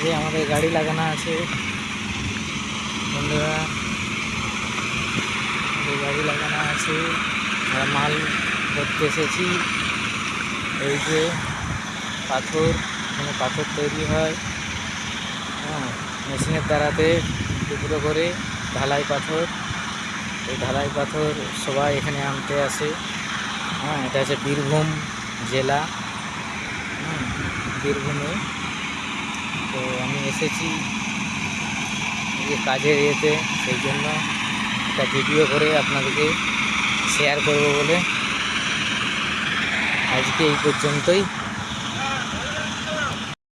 যে আমাদের গাড়ি লাগানো আছে বন্ধুরা, গাড়ি লাগানো আছে, আমরা মাল করতে এসেছি। এই যে পাথর, এখানে পাথর তৈরি হয়, হ্যাঁ, মেশিনের দ্বারাতে টুকরো করে ঢালাই পাথর। এই ঢালাই পাথর সবাই এখানে আনতে আসে। হ্যাঁ, এটা হচ্ছে বীরভূম জেলা, বীরভূমে। তো আমি এসেছি যে কাজের ইয়েতে, সেই জন্য একটা ভিডিও করে আপনাদেরকে শেয়ার করব বলে আজকে এই পর্যন্তই।